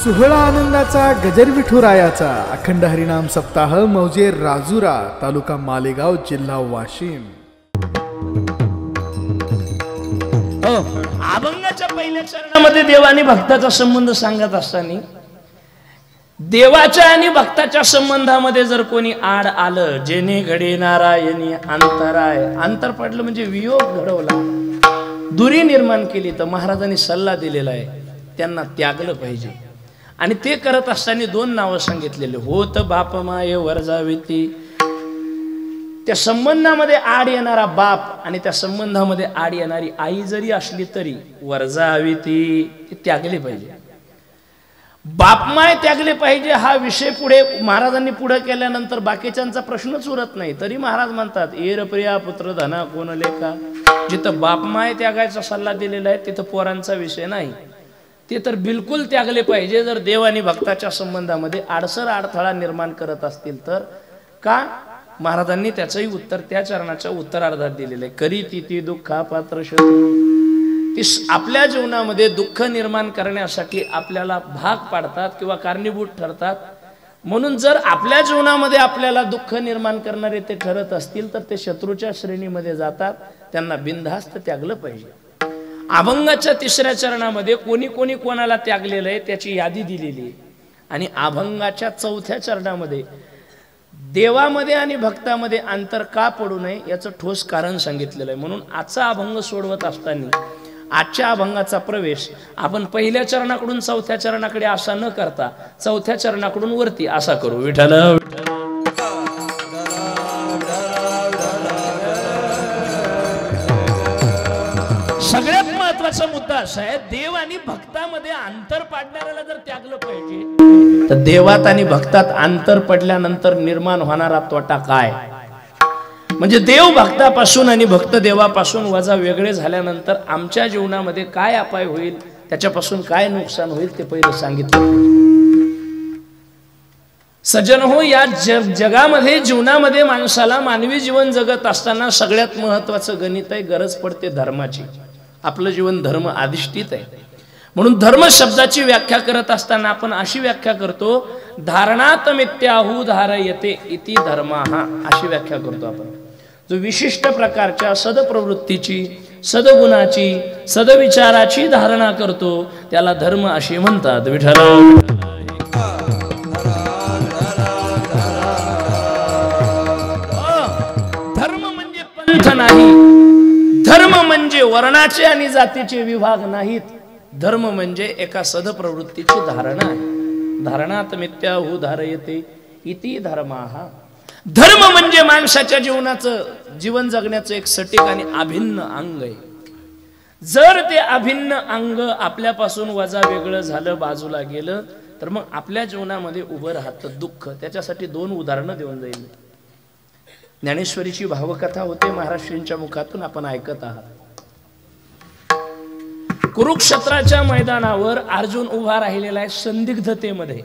सोहळा आनंदाचा गजर विठुरायाचा अखंड हरिनाम सप्ताह मौजे राजुरा तालुका मालेगाव जिल्हा वाशिम। अभंगाच्या पहिल्या चरणामध्ये देव आणि भक्ताचा संबंध सांगत असताना देवाच्या आणि भक्ताच्या संबंधामध्ये जर कोणी आड आलं, जेने घडे नारायणी अंतराय, अंतर पडलं म्हणजे वियोग घडवला, दुरी निर्माण केली, तर महाराजांनी सल्ला दिलेला आहे त्यांना त्यागलं पाहिजे। आणि ते करत असताना दोन नावं सांगितलेले, होत बाप माये वर जावीती, त्या संबंधामध्ये आड येणारा बाप आणि त्या संबंधामध्ये आड येणारी आई जरी असली तरी वर जावी ती त्यागले पाहिजे। बापमाय त्यागले पाहिजे हा विषय पुढे महाराजांनी पुढे केल्यानंतर बाकीच्यांचा प्रश्नच उरत नाही। तरी महाराज म्हणतात एर प्रिया पुत्र धना कोण लेखा, जिथं बापमाय त्यागायचा सल्ला दिलेला आहे तिथं पोरांचा विषय नाही, ते तर बिलकुल त्यागले पाहिजे। जर देव आणि भक्ताच्या संबंधामध्ये आडसर अडथळा निर्माण करत असतील तर का, महाराजांनी त्याचंही उत्तर त्या चरणाच्या उत्तरार्धात दिलेलं आहे। करी ती दुःखा पात्र शत्रू, ती आपल्या जीवनामध्ये दुःख निर्माण करण्यासाठी आपल्याला भाग पाडतात किंवा कारणीभूत ठरतात। म्हणून जर आपल्या जीवनामध्ये आपल्याला दुःख निर्माण करणारे ते ठरत असतील तर ते शत्रूच्या श्रेणीमध्ये जातात, त्यांना बिनधास्त त्यागलं पाहिजे। अभंगाच्या तिसऱ्या चरणामध्ये कोणी कोणी कोणाला त्यागलेलं आहे त्याची यादी दिलेली आहे। आणि अभंगाच्या चौथ्या चरणामध्ये देवामध्ये आणि भक्तामध्ये अंतर का पडू नये याचं ठोस कारण सांगितलेलं आहे। म्हणून आजचा अभंग सोडवत असताना आजच्या अभंगाचा प्रवेश आपण पहिल्या चरणाकडून चौथ्या चरणाकडे असा न करता चौथ्या चरणाकडून वरती असा करू। विठ्ठल सगळ्यात महत्वाचा मुद्दा असा आहे, देव आणि भक्तामध्ये अंतर पाडणाऱ्याला जर त्यागलं पाहिजे तर देवात आणि भक्तात अंतर पडल्यानंतर निर्माण होणारा तोटा काय, म्हणजे देव भक्तापासून आणि भक्त देवापासून वजा वेगळे झाल्यानंतर आमच्या जीवनामध्ये काय अपाय होईल, त्याच्यापासून काय नुकसान होईल ते पहिलं सांगितलं। सज्जन हो, या जगामध्ये जीवनामध्ये माणसाला मानवी जीवन जगत असताना सगळ्यात महत्वाचं गणित आहे, गरज पडते धर्माची। आपलं जीवन धर्म अधिष्ठित आहे, म्हणून धर्म शब्दाची व्याख्या करत असताना आपण अशी व्याख्या करतो, धारणात मिथ्याहु धारयते इति धर्मः, अशी व्याख्या करतो आपण। जो विशिष्ट प्रकारच्या सदप्रवृत्तीची, सदगुणाची, सदविचाराची धारणा करतो त्याला धर्म अशी म्हणतात। विठ्ठल धर्म म्हणजे पंथ नाही, धर्म म्हणजे वर्णाचे आणि जातीचे विभाग नाहीत, धर्म म्हणजे एका सदप्रवृत्तीची धारणा आहे। धारणात मिथ्याहु धारयते इति धर्मः, धर्म म्हणजे माणसाच्या जीवनाचं, जीवन जगण्याचं एक सटीक आणि अभिन्न अंग आहे। जर ते अभिन्न अंग आपल्यापासून वजा वेगळं झालं, बाजूला गेलं, तर मग आपल्या जीवनामध्ये उभं राहतं दुःख। त्याच्यासाठी दोन उदाहरणं देऊन जाईल। ज्ञानेश्वरीची भावकथा होते महाराष्ट्रींच्या मुखातून आपण ऐकत आहात। कुरुक्षेत्राच्या मैदानावर अर्जुन उभा राहिलेला आहे संदिग्धतेमध्ये,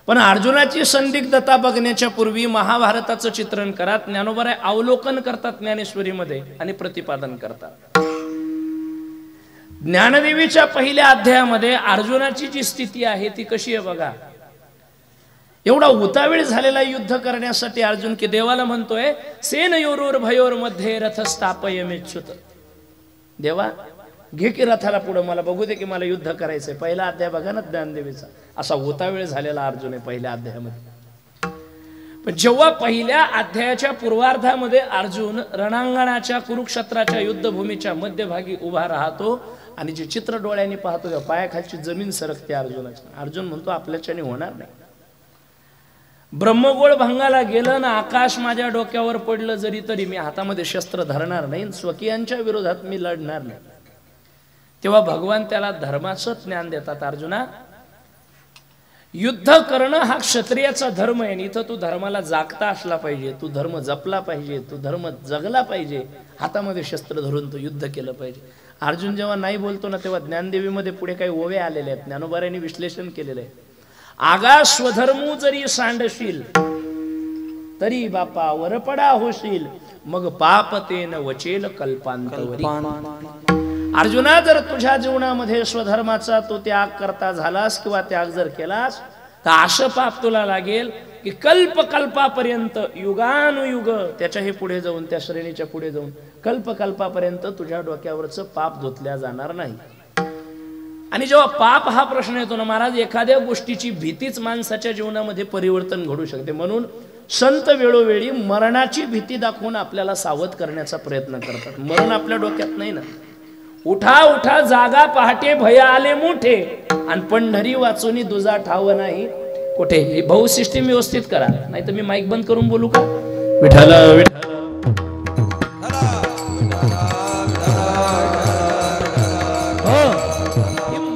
पण अर्जुनाची संदिग्धता बघण्याच्या पूर्वी महाभारताचं चित्रण करा। ज्ञानोबराय अवलोकन करतात ज्ञानेश्वरीमध्ये आणि प्रतिपादन करतात। ज्ञानदेवीच्या पहिल्या अध्यायामध्ये अर्जुनाची जी स्थिती आहे ती कशी आहे बघा। एवढा उतावीळ झालेला युद्ध करण्यासाठी अर्जुन की देवाला म्हणतोय, सेनयोरोर भयोर मध्ये रथ स्थापयमेच्छुत, देवा घे की रथाला पुढे, मला बघू दे की मला युद्ध करायचंय। पहिला अध्याय बघा ना ज्ञानदेवीचा, असा उतावीळ झालेला अर्जुन आहे पहिल्या अध्यायामध्ये। पण जेव्हा पहिल्या अध्यायाच्या पूर्वार्धामध्ये अर्जुन रणांगणाच्या कुरुक्षेत्राच्या युद्धभूमीच्या मध्यभागी उभा राहतो आणि जे चित्र डोळ्यांनी पाहतो त्या पायाखालची जमीन सरकते अर्जुनाची। अर्जुन म्हणतो आपल्याच्याने होणार नाही, ब्रह्मगोळ भंगाला गेलं ना, आकाश माझ्या डोक्यावर पडलं जरी तरी मी हातामध्ये शस्त्र धरणार नाही, स्वकीयांच्या विरोधात मी लढणार नाही। तेव्हा भगवान त्याला धर्माचं ज्ञान देतात, अर्जुना युद्ध करणं हा क्षत्रियाचा धर्म आहे, इथं तू धर्माला जागता असला पाहिजे, तू धर्म जपला पाहिजे, तू धर्म जगला पाहिजे, हातामध्ये शस्त्र धरून तू युद्ध केलं पाहिजे। अर्जुन जेव्हा नाही बोलतो ना तेव्हा ज्ञानदेवीमध्ये पुढे काही ओवे आलेले आहेत, ज्ञानोबारायांनी विश्लेषण केलेलं आहे। आगा स्वधर्मू जरी सांडशील तरी बापा वरपडा होशील, मग पाप तेन वचेल कल्पांतवरी, अर्जुना, जर तुझ्या जीवनामध्ये स्वधर्माचा तो त्याग करता झालास किंवा त्याग जर केलास तर असं पाप तुला लागेल की कल्पकल्पापर्यंत, युगानुयुग, त्याच्याही पुढे जाऊन, त्या श्रेणीच्या पुढे जाऊन कल्पकल्पापर्यंत तुझ्या डोक्यावरचं पाप धुतल्या जाणार नाही. आणि जेव्हा पाप हा प्रश्न येतो ना महाराज, एखाद्या गोष्टीची भीतीच माणसाच्या जीवनामध्ये परिवर्तन घडू शकते. म्हणून संत वेळोवेळी मरणाची भीती दाखवून आपल्याला सावध करण्याचा प्रयत्न करतात. मरण आपल्या डोक्यात नाही ना. उठा उठा जागा पहाटे, भय आले मोठे, आणि पंढरी वाचूनी दुजा ठाव नाही कुठे. ही भाऊ सिस्टीम व्यवस्थित करा, नाही तर मी माईक बंद करून बोलू का. विठ्ठल विठ्ठल.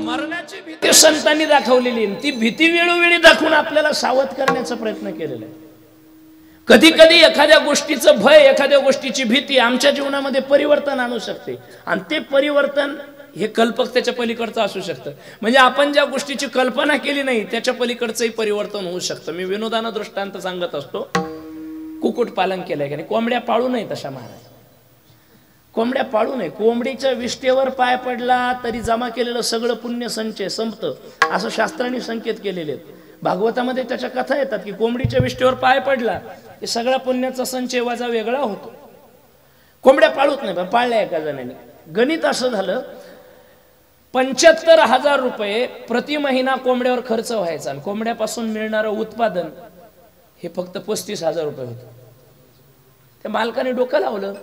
मरणाची भीती संतांनी दाखवलेली, ती भीती वेळोवेळी दाखवून आपल्याला सावध करण्याचा प्रयत्न केलेला आहे. कधी कधी एखाद्या गोष्टीचं भय, एखाद्या गोष्टीची भीती आमच्या जीवनामध्ये परिवर्तन आणू शकते, आणि ते परिवर्तन हे कल्पकतेच्या पलीकडचं असू शकतं. म्हणजे आपण ज्या गोष्टीची कल्पना केली नाही त्याच्या पलीकडचंही परिवर्तन होऊ शकतं. मी विनोदानं दृष्टांत सांगत असतो. कुक्कुट पालन केलंय का नाही? कोंबड्या पाळू नये तशा महाराज, कोंबड्या पाळू नये. कोंबडीच्या विष्ठेवर पाय पडला तरी जमा केलेलं सगळं पुण्य संचय संपतं, असं शास्त्रांनी संकेत केलेले आहेत. भागवतामध्ये त्याच्या कथा येतात की कोंबडीच्या विष्ठेवर पाय पडला की सगळा पुण्याचा संचय वाजा वेगळा होतो. कोंबड्या पाळूत नाही, पण पाळल्या एका जणांनी. गणित असं झालं, 75,000 रुपये प्रति महिना कोंबड्यावर खर्च व्हायचा, आणि कोंबड्यापासून मिळणारं उत्पादन हे फक्त 35,000 रुपये होतं. त्या मालकाने डोकं लावलं,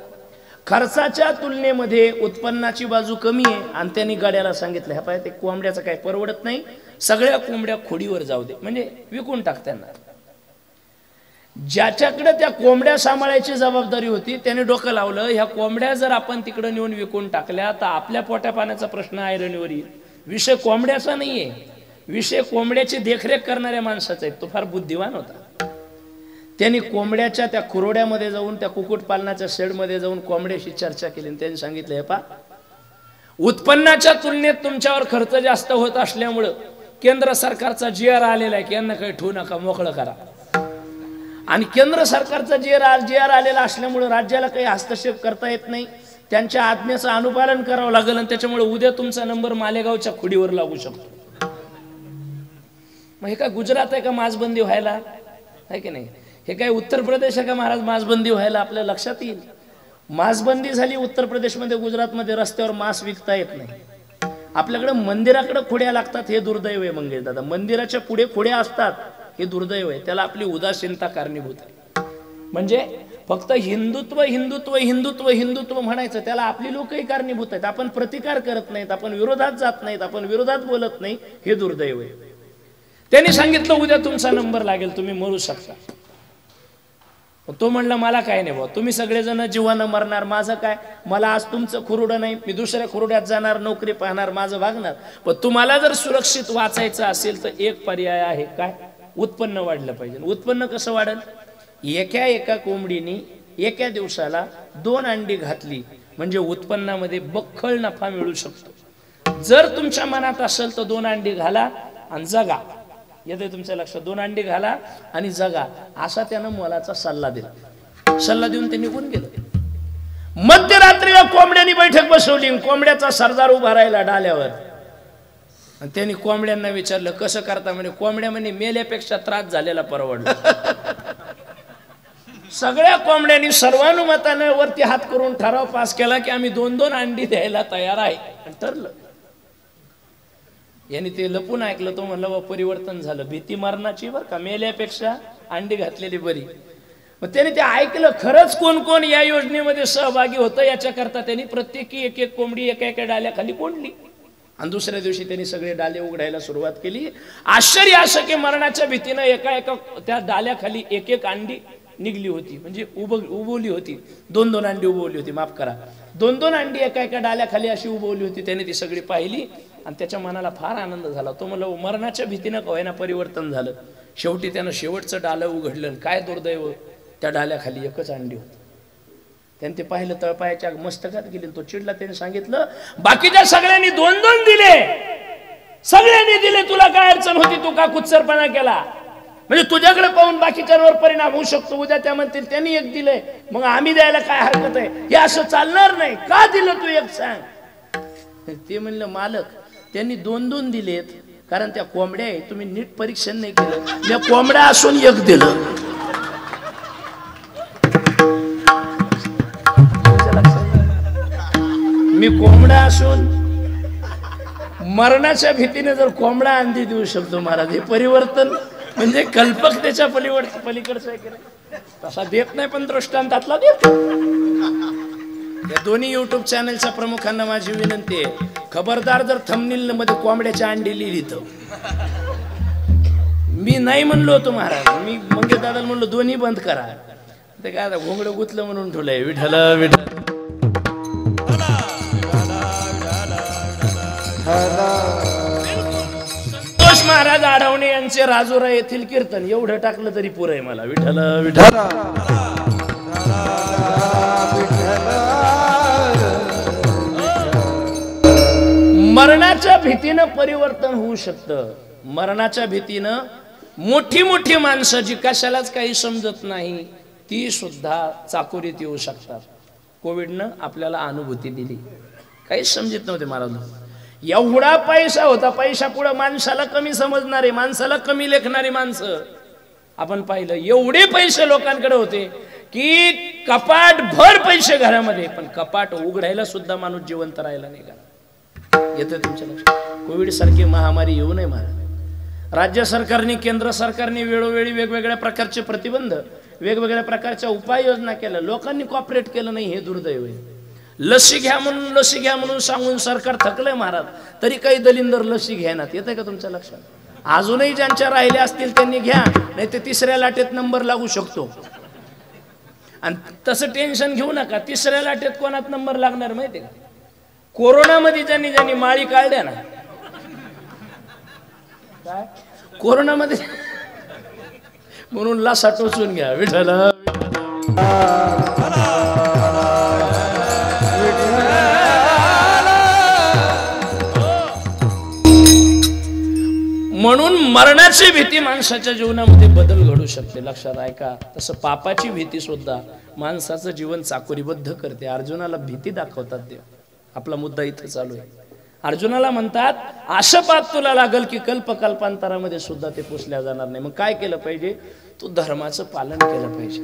खर्चाच्या तुलनेमध्ये उत्पन्नाची बाजू कमी आहे, आणि त्यांनी गाड्याला सांगितलं, ह्या पाय ते कोंबड्याचं काय परवडत नाही, सगळ्या कोंबड्या खोडीवर जाऊ दे, म्हणजे विकून टाक त्यांना. ज्याच्याकडे त्या कोंबड्या सांभाळायची जबाबदारी होती त्याने डोकं लावलं, ह्या कोंबड्या जर आपण तिकडे नेऊन विकून टाकल्या तर आपल्या पोट्या पाण्याचा प्रश्न ऐरणीवर येईल. विषय कोंबड्याचा नाहीये, विषय कोंबड्याची देखरेख करणाऱ्या माणसाचा आहे. तो फार बुद्धिवान होता. त्यांनी कोंबड्याच्या त्या खुरोड्यामध्ये जाऊन, त्या कुक्कुट पालनाच्या शेडमध्ये जाऊन कोंबड्याशी चर्चा केली. त्यांनी सांगितलं, हे पा, उत्पन्नाच्या तुलनेत तुमच्यावर खर्च जास्त होत असल्यामुळं केंद्र सरकारचा GR आलेला आहे की यांना काही ठेवू नका, मोकळं करा. आणि केंद्र सरकारचा GR आलेला असल्यामुळे राज्याला काही हस्तक्षेप करता येत नाही, त्यांच्या आज्ञेचं अनुपालन करावं लागेल, आणि त्याच्यामुळे उद्या तुमचा नंबर मालेगावच्या खुडीवर लागू शकतो. मग हे काय गुजरात आहे का मांसबंदी व्हायला, आहे की नाही? हे काय उत्तर प्रदेश आहे का महाराज मांसबंदी व्हायला? आपल्या लक्षात येईल. मांसबंदी झाली उत्तर प्रदेशमध्ये, गुजरातमध्ये रस्त्यावर मांस विकता येत नाही. आपल्याकडे मंदिराकडे खुड्या लागतात, हे दुर्दैव आहे. मंगेश दादा, मंदिराच्या पुढे खुड्या असतात, हे दुर्दैव आहे. त्याला आपली उदासीनता कारणीभूत आहे. म्हणजे फक्त हिंदुत्व हिंदुत्व हिंदुत्व हिंदुत्व म्हणायचं, त्याला आपली लोकही कारणीभूत आहेत. आपण प्रतिकार करत नाहीत, आपण विरोधात जात नाहीत, आपण विरोधात बोलत नाही, हे दुर्दैव आहे. त्यांनी सांगितलं, उद्या तुमचा नंबर लागेल, तुम्ही मरू शकता. तो म्हणला, मला काय नाही भाऊ, तुम्ही सगळेजण जीवानं मरणार, माझं काय, मला आज तुमचं खुरुडं नाही, मी दुसऱ्या खुरुड्यात जाणार, नोकरी पाहणार, माझं भागणार. पण तुम्हाला जर सुरक्षित वाचायचं असेल तर एक पर्याय आहे, काय? उत्पन्न वाढलं पाहिजे. उत्पन्न कसं वाढेल? एका कोंबडीने एका दिवसाला 2 अंडी घातली म्हणजे उत्पन्नामध्ये बख्खळ नफा मिळू शकतो. जर तुमच्या मनात असेल तर 2 अंडी घाला आणि जगा. येते तुमच्या लक्षात? 2 अंडी घाला आणि जगा, असा त्यानं मोलाचा सल्ला दिला. सल्ला देऊन ते निघून गेले. मध्यरात्रीला कोंबड्यांनी बैठक बसवली, कोंबड्याचा सरदार उभा राहिला डाल्यावर, आणि त्यांनी कोंबड्यांना विचारलं, कसं करता? म्हणे, कोंबड्या म्हणे, मेल्यापेक्षा त्रास झालेला परवडला. सगळ्या कोंबड्यांनी सर्वानुमताने वरती हात करून ठराव पास केला की आम्ही 2-2 अंडी द्यायला तयार आहे. ठरलं. यांनी ते लपून ऐकलं. तो म्हणलं, व परिवर्तन झालं, भीती मरणाची बरं का, मेल्यापेक्षा अंडी घातलेली बरी. मग त्याने ते ऐकलं. खरंच कोण कोण या योजनेमध्ये सहभागी होतं याच्याकरता त्यांनी प्रत्येकी एक कोंबडी एका डाल्याखाली कोंडली, आणि दुसऱ्या दिवशी त्यांनी सगळे डाले उघडायला सुरुवात केली. आश्चर्य असं की मरणाच्या भीतीनं एका त्या डाल्याखाली एक अंडी निघली होती, म्हणजे उभवली होती. 2-2 अंडी उभवली होती, माफ करा, 2-2 अंडी एका डाल्याखाली अशी उभवली होती. त्याने ती सगळी पाहिली आणि त्याच्या मनाला फार आनंद झाला. तो म्हणला, मरणाच्या भीतीनं का होईना परिवर्तन झालं. शेवटी त्यानं शेवटचं डालं उघडलं. काय दुर्दैव, त्या डाल्याखाली एकच अंडी होती. त्याने ते पाहिलं, तळपायाच्या मस्तकात गेली. तो चिडला. त्याने सांगितलं, बाकीच्या सगळ्यांनी 2-2 दिले, सगळ्यांनी दिले, तुला काय अडचण होती, तू का कुत्सरपणा केला? म्हणजे तुझ्याकडे पाहून बाकीच्यांवर परिणाम होऊ शकतो. उद्या त्या म्हणतील त्यांनी 1 दिलंय, मग आम्ही द्यायला काय हरकत आहे? हे असं चालणार नाही. का दिलं तू 1 सांग? ते म्हणलं मालक त्यांनी 2-2 दिलेत, कारण त्या कोंबड्या आहे, तुम्ही नीट परीक्षण नाही केलं. त्या कोंबड्या असून एक दिलं. मी कोंबडा असून मरणाच्या भीतीने जर कोंबडा अंडी देऊ शकतो महाराज, हे परिवर्तन म्हणजे कल्पकतेच्या पलीकडचं आहे की नाही? तसा देत नाही, पण दृष्टांतातला देतो. या दोन्ही युट्यूब चॅनलच्या प्रमुखांना माझी विनंती आहे, खबरदार जर थंबनेल मध्ये कोंबड्याच्या अंडी लिहिली तर. मी नाही म्हणलो होतो महाराज, मी मंगेश दादाला म्हणलो दोन्ही बंद करा. ते काय आता घोंगडं गुतलं म्हणून ठेवलंय. विठ्ठल विठ्ठल. संतोष महाराज आढवणे यांचे राजुरा येथील कीर्तन एवढं टाकलं तरी पुरं आहे मला. विठ्ठल विठ्ठल. मरणाच्या भीतीनं परिवर्तन होऊ शकतं. मरणाच्या भीतीनं मोठी मोठी माणसं जी कशालाच काही समजत नाही ती सुद्धा चाकोरीत येऊ शकतात. कोविडनं आपल्याला अनुभूती दिली. काहीच समजत नव्हते महाराज. एवढा पैसा होता, पैसा पुढे माणसाला कमी समजणारे, माणसाला कमी लेखणारी माणसं आपण पाहिलं. एवढे पैसे लोकांकडे होते की कपाट भर पैसे घरामध्ये, पण कपाट उघडायला सुद्धा माणूस जिवंत राहिला नाही. का येतं तुमच्या लक्षात? कोविड सारखी महामारी येऊ नये महाराज. राज्य सरकारने, केंद्र सरकारने वेळोवेळी वेगवेगळ्या प्रकारचे प्रतिबंध, वेगवेगळ्या प्रकारच्या उपाययोजना केल्या. लोकांनी कॉपरेट केलं नाही, हे दुर्दैव आहे. लसी घ्या म्हणून सांगून सरकार थकलंय महाराज, तरी काही दलिंदर लसी घ्यायनात. येतंय का तुमच्या लक्षात? अजूनही ज्यांच्या राहिल्या असतील त्यांनी घ्या, नाही ते तिसऱ्या लाटेत नंबर लागू शकतो. आणि तसं टेन्शन घेऊ नका. तिसऱ्या लाटेत कोणात नंबर लागणार माहितीये का? कोरोनामध्ये ज्यांनी माळी काढल्या ना, काय कोरोनामध्ये, म्हणून लासा टोचून घ्या. विठ्ठल. म्हणून मरणाची भीती माणसाच्या जीवनामध्ये बदल घडू शकते. लक्षात ऐका. तसं पापाची भीती सुद्धा माणसाचं जीवन चाकोरीबद्ध करते. अर्जुनाला भीती दाखवतात देव. आपला मुद्दा इथं चालू आहे. अर्जुनाला म्हणतात असं पाप तुला लागल की कल्पकल्पांतरामध्ये सुद्धा ते पुसल्या जाणार नाही. मग काय केलं पाहिजे? तू धर्माचं पालन केलं पाहिजे.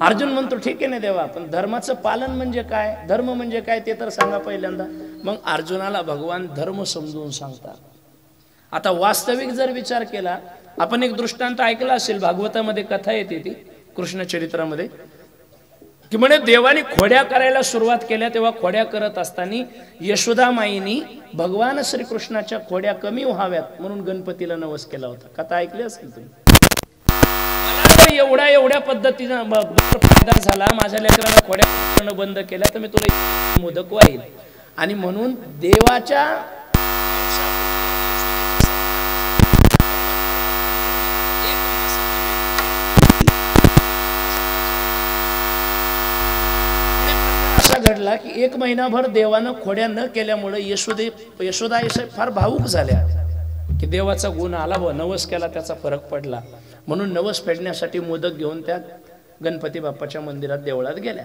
अर्जुन म्हणतो ठीक आहे ना देवा, पण धर्माचं पालन म्हणजे काय, धर्म म्हणजे काय ते तर सांगा पहिल्यांदा. मग अर्जुनाला भगवान धर्म समजून सांगतात. आता वास्तविक जर विचार केला, आपण एक दृष्टांत ऐकला असेल, भागवतामध्ये कथा येते ती कृष्ण चरित्रामध्ये, की म्हणे देवाने खोड्या करायला सुरुवात केल्या, तेव्हा खोड्या करत असताना यशोदा माईनी भगवान श्रीकृष्णाच्या खोड्या कमी व्हाव्यात म्हणून गणपतीला नवस केला होता. कथा ऐकली असेल तुम्ही. एवढ्या पद्धतीनं फायदा झाला, माझ्या लेकराला खोड्या करणं बंद केल्या तर मी तुला मोदक वाईल. आणि म्हणून देवाच्या घडला की 1 महिनाभर देवानं खोड्या न केल्यामुळे यशोदा फार भावूक झाल्या की देवाचा गुण आला व नवस केला त्याचा फरक पडला. म्हणून नवस फेडण्यासाठी मोदक घेऊन त्या गणपती बाप्पाच्या मंदिरात देवळात गेल्या.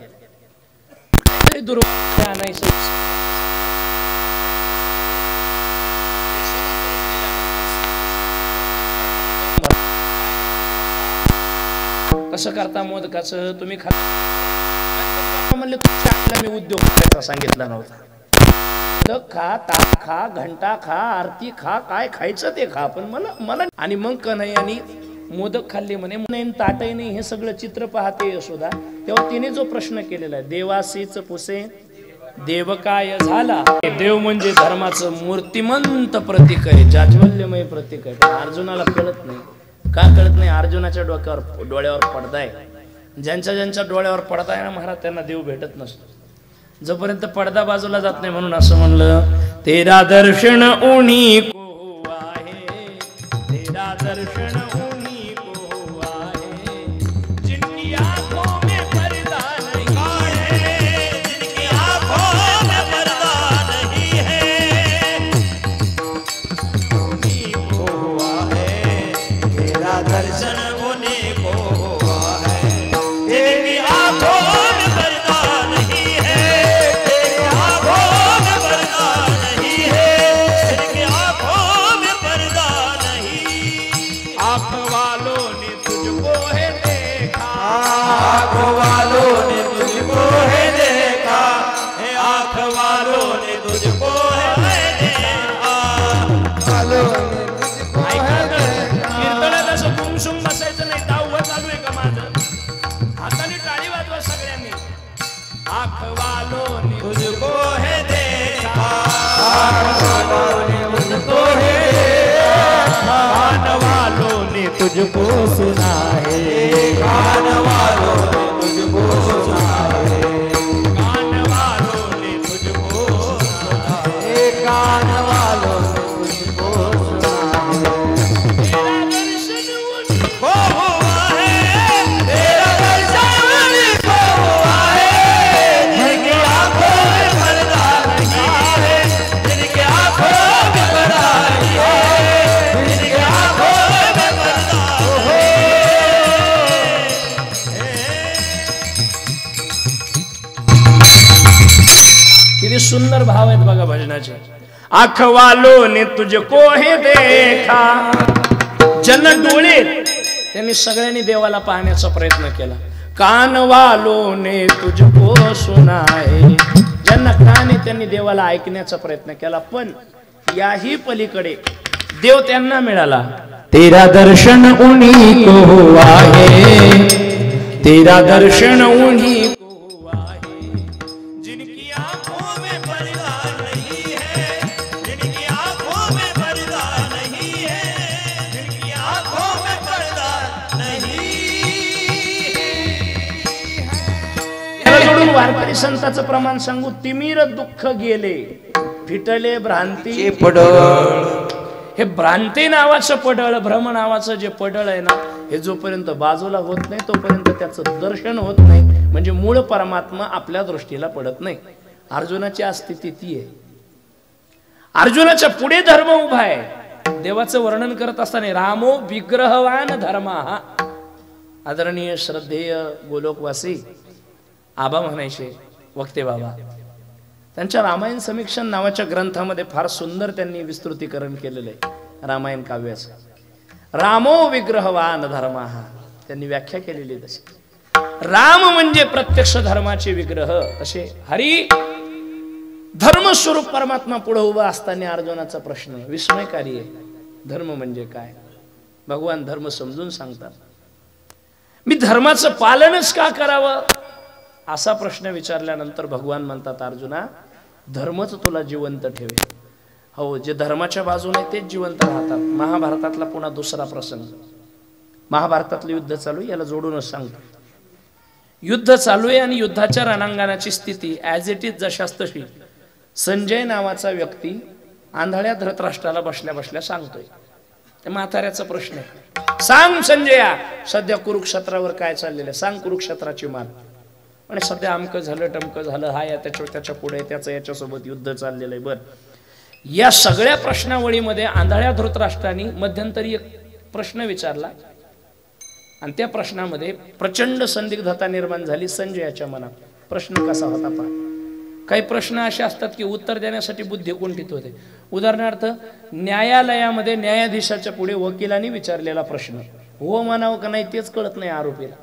कसं करता मोदकाचं तुम्ही खा म्हणले. मी उद्योग करायचा सांगितला नव्हता. मोदक खा, ताक खा, घंटा खा, आरती खा, काय खायचं ते खा, पण मला आणि मग कन्हैयानी मोदक खाल्ले म्हणे. ताटही नाही, हे सगळं चित्र पाहते यशोदा. तेव्हा तिने जो प्रश्न केलेला आहे, देवासीच पुसे देव काय झाला. देव म्हणजे धर्माचं मूर्तिमंत प्रतीक आहे, जाज्वल्यमय प्रतीक आहे. अर्जुनाला कळत नाही. का कळत नाही? अर्जुनाच्या डोळ्यावर पडदा आहे. ज्यांच्या डोळ्यावर पडदा आहे ना महाराज, त्यांना देव भेटत नसतो. जोपर्यंत पडदा बाजूला जात नाही. म्हणून असं म्हणलं, तेरा दर्शन उनी को आहे, तेरा दर्शन उनी को आहे, जिनकी आंखों में पर्दा नहीं है, जिनकी आंखों में पर्दा नहीं है, उनी को आहे, तेरा दर्शन उनी को आँख वालों ने तुझको है देखा, आँख वालों ने तुझको है देखा, वालों ने तुझको है देखा। कीर्तनात असं गुमसुम बसायचं नाही. डावं चालू आहे का माझं? हाताने टाळी वाजवा सगळ्यांनी. आँख वालों ने तुझको है देखा, आँख वालों ने तुझको है देखा, कान वालों ने तुझको सुना है, कान वालों ने तुझको सुना है, कान वालों ने तुझको सुना है, कान वालों ने तुझको सुना है। तेरा दर्शन हो हुआ है, तेरा दर्शन मुझको हुआ है, जिनकी आँखों में पर्दा नहीं है, जिनकी आँखों में पर्दा नहीं है, जिनकी आँखों में पर्दा हो। किती सुंदर भाव आहेत बघा भजनाचे. आँख वालों ने तुझको है देखा. ज्यांना डोळे त्यांनी सगळ्यांनी देवाला पाहण्याचा प्रयत्न केला. कान वालों ने तुझको सुना है. ज्यांना कान आहे त्यांनी देवाला ऐकण्याचा प्रयत्न केला. पण याही पलीकडे देव त्यांना मिळाला. तेरा दर्शन उन्हीं को हुआ है, तेरा दर्शन उन्हीं को हुआ है. जिनकी आँखों में पर्दा नहीं है, जिनकी आँखों में पर्दा नहीं है, जिनकी आँखों में पर्दा नहीं है। याला जोडून वारकरी संतांचं प्रमाण सांगू. तिमिर दुःख गेले, फिटले भ्रांती पडळ. हे भ्रांती नावाचं पडळ, भ्रम नावाचं जे पडळ आहे ना, हे जोपर्यंत बाजूला होत नाही तोपर्यंत त्याचं दर्शन होत नाही. म्हणजे मूळ परमात्मा आपल्या दृष्टीला पडत नाही. अर्जुनाची आज स्थिती ती आहे. अर्जुनाच्या पुढे धर्म उभा आहे. देवाचं वर्णन करत असताना रामो विग्रहवान धर्मा. आदरणीय श्रद्धेय गोलोकवासी आबा म्हणायचे वक्ते बाबा. त्यांच्या रामायण समीक्षण नावाच्या ग्रंथामध्ये फार सुंदर त्यांनी विस्तृतीकरण केलेलं आहे रामायण काव्याचं. रामो विग्रहवान धर्मा त्यांनी व्याख्या केलेली तशी. राम म्हणजे प्रत्यक्ष धर्माचे विग्रह. असे हरी धर्मस्वरूप परमात्मा पुढे उभा असताना अर्जुनाचा प्रश्न विस्मयकारी आहे. धर्म म्हणजे काय? भगवान धर्म समजून सांगतात. मी धर्माचं पालनच का करावं असा प्रश्न विचारल्यानंतर भगवान म्हणतात अर्जुना, धर्मच तुला जिवंत ठेवेल. हो, जे धर्माच्या बाजूने तेच जिवंत राहतात. महाभारतातला पुन्हा दुसरा प्रसंग. महाभारतातलं युद्ध चालू आहे, याला जोडूनच सांगतो. युद्ध चालू आहे आणि युद्धाच्या रणांगणाची स्थिती ॲज इट इज जशास तशी संजय नावाचा व्यक्ती आंधळ्या धृतराष्ट्राला बसल्या बसल्या सांगतोय. त्या म्हाताऱ्याचा प्रश्न आहे, सांग संजया सध्या कुरुक्षेत्रावर काय चाललेलं आहे, सांग कुरुक्षेत्राची मान. आणि सध्या अमकं झालं टमकं झालं, हा या त्याच्या पुढे त्याचं याच्यासोबत युद्ध चाललेलं आहे. बरं, या सगळ्या प्रश्नावळीमध्ये आंधळ्या धृतराष्ट्राने मध्यंतरी एक प्रश्न विचारला आणि त्या प्रश्नामध्ये प्रचंड संदिग्धता निर्माण झाली संजयाच्या मनात. प्रश्न कसा होता पहा. काही प्रश्न असे असतात की उत्तर देण्यासाठी बुद्धी कुंठित होते. उदाहरणार्थ न्यायालयामध्ये न्यायाधीशाच्या पुढे वकिलांनी विचारलेला प्रश्न हो म्हणावं का नाही तेच कळत नाही आरोपीला.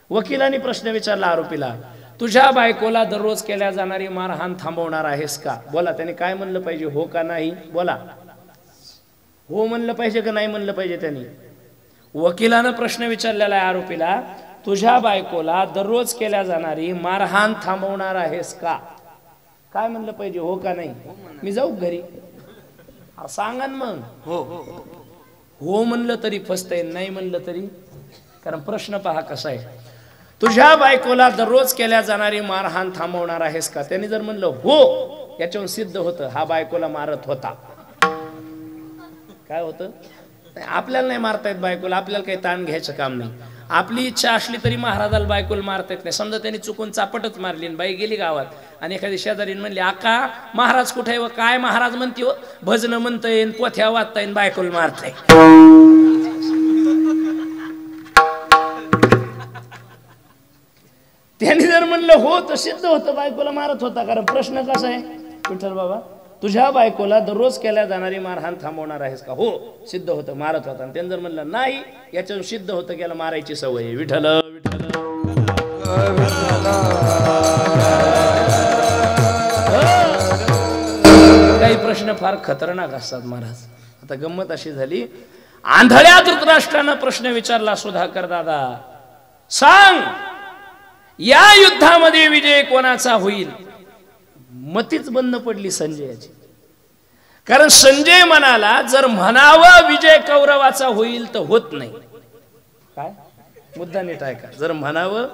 वकिलांनी प्रश्न विचारला आरोपीला, तुझ्या बायकोला दररोज केल्या जाणारी मारहाण थांबवणार आहेस का? बोला. त्याने काय म्हणलं पाहिजे, हो का नाही? बोला. हो म्हणलं पाहिजे का नाही म्हणलं पाहिजे? त्यांनी वकिलानं प्रश्न विचारलेला आहे आरोपीला, तुझ्या बायकोला दररोज केल्या जाणारी मारहाण थांबवणार आहेस का? काय म्हणलं पाहिजे, हो का नाही? मी जाऊ घरी सांगा मग. हो म्हणलं तरी फसतंय, नाही म्हणलं तरी. कारण प्रश्न पहा कसा आहे, तुझ्या बायकोला दररोज केल्या जाणारी मारहाण थांबवणार आहेस का? त्यांनी जर म्हणलं हो, याच्यावरून सिद्ध होतं हा बायकोला मारत होता. काय होतं, आपल्याला नाही मारता येत बायकोला, आपल्याला काही ताण घ्यायचं काम नाही. आपली इच्छा असली तरी महाराजाला बायकोला मारता येत नाही. समजा त्यांनी चुकून चापटच मारली आणि बाई गेली गावात आणि एखादी शेजारी म्हणली, आका महाराज कुठे व काय? महाराज म्हणते हो भजन म्हणता येईन, पोथ्या वाचता येईन, बायकोला मारताय. त्यांनी जर म्हणलं हो तर सिद्ध होतं बायकोला मारत होता. कारण प्रश्न कसा आहे विठ्ठल बाबा, तुझ्या बायकोला दररोज केल्या जाणारी मारहाण थांबवणार आहेस का? हो, सिद्ध होतं मारत होता. आणि त्यांनी जर म्हणलं नाही, याच्यातून सिद्ध होतं गेला मारायची सवय. विठ्ठल विठ्ठल. काही प्रश्न फार खतरनाक असतात महाराज. आता गंमत अशी झाली, आंधळ्या धृतराष्ट्रानं प्रश्न विचारला, सुधाकर दादा सांग या युद्धामध्ये विजय कोणाचा होईल. मतीच बंद पडली संजयाची. कारण संजय म्हणाला जर म्हणावं विजय कौरवाचा होईल तर होत नाही. काय मुद्दा नीट आहे का? जर म्हणावं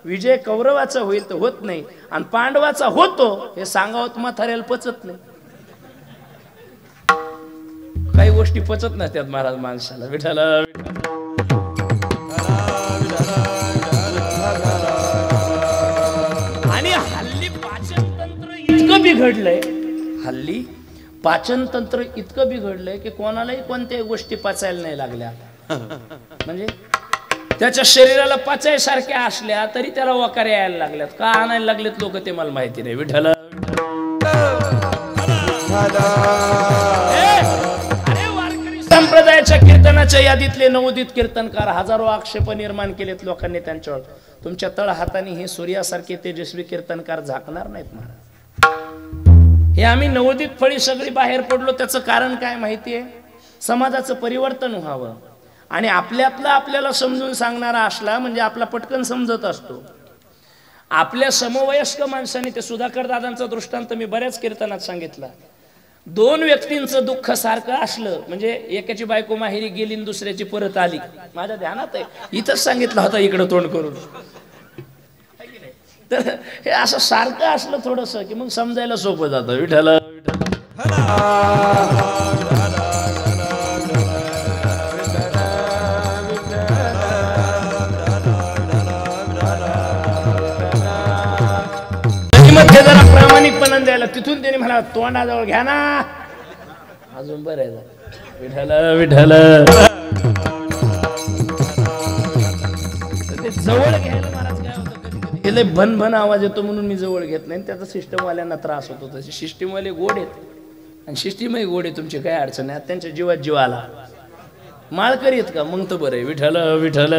विजय कौरवाचा होईल तर होत नाही, आणि पांडवाचा होतो हे सांगावं म्हाताऱ्याला पचत नाही. काही गोष्टी पचत नसतात महाराज माणसाला. विठाला आणि हल्ली पाचन तंत्र इतकं बिघडलंय, हल्ली पाचन तंत्र इतकं बिघडलंय की कोणालाही कोणत्याही गोष्टी पचायला नाही लागल्या. म्हणजे त्याच्या शरीराला पचायसारख्या असल्या तरी त्याला वकारे यायला लागल्यात. का आणायला लागलेत लोक ते मला माहिती नाही. विठाला संप्रदायाच्या कीर्तनाच्या यादीतले नवोदित कीर्तनकार हजारो आक्षेप निर्माण केलेत लोकांनी त्यांच्यावर. तुमच्या तळ हाताने हे सूर्यासारखे तेजस्वी कीर्तनकार झाकणार नाहीत महाराज. हे आम्ही नवोदित फळी सगळी बाहेर पडलो त्याचं कारण काय माहितीये? समाजाचं परिवर्तन व्हावं, आणि आपल्यातला आपल्याला समजून सांगणारा असला म्हणजे आपला पटकन समजत असतो. आपल्या समवयस्क माणसाने, ते सुधाकर दादांचा दृष्टांत मी बऱ्याच कीर्तनात सांगितला, दोन व्यक्तींचं दुःख सारखं असलं म्हणजे एकाची बायको माहेरी गेली आणि दुसऱ्याची परत आली, माझ्या ध्यानात आहे, इथंच सांगितलं होतं इकडं तोंड करून. तर हे असं सारखं असलं थोडस की मग समजायला सोपं जातं. विठाला मध्ये जरा प्रामाणिकपणा द्यायला, तिथून त्याने म्हणा तोंडाजवळ घ्या ना, अजून बरं आहे. विठाला विठाला जवळ घ्यायला महाराज काय होतं, कधी कधी लय भन भन आवाज येतो म्हणून मी जवळ घेत नाही. त्याचा सिस्टमवाल्यांना त्रास होतो. तसे सिस्टीमवाले गोड आहेत आणि सिस्टीमही गोड आहे, तुमची काय अडचण आहे. त्यांच्या जीवात जीव आला, माळकरी आहेत का मग तर बरं आहे. विठाला विठाला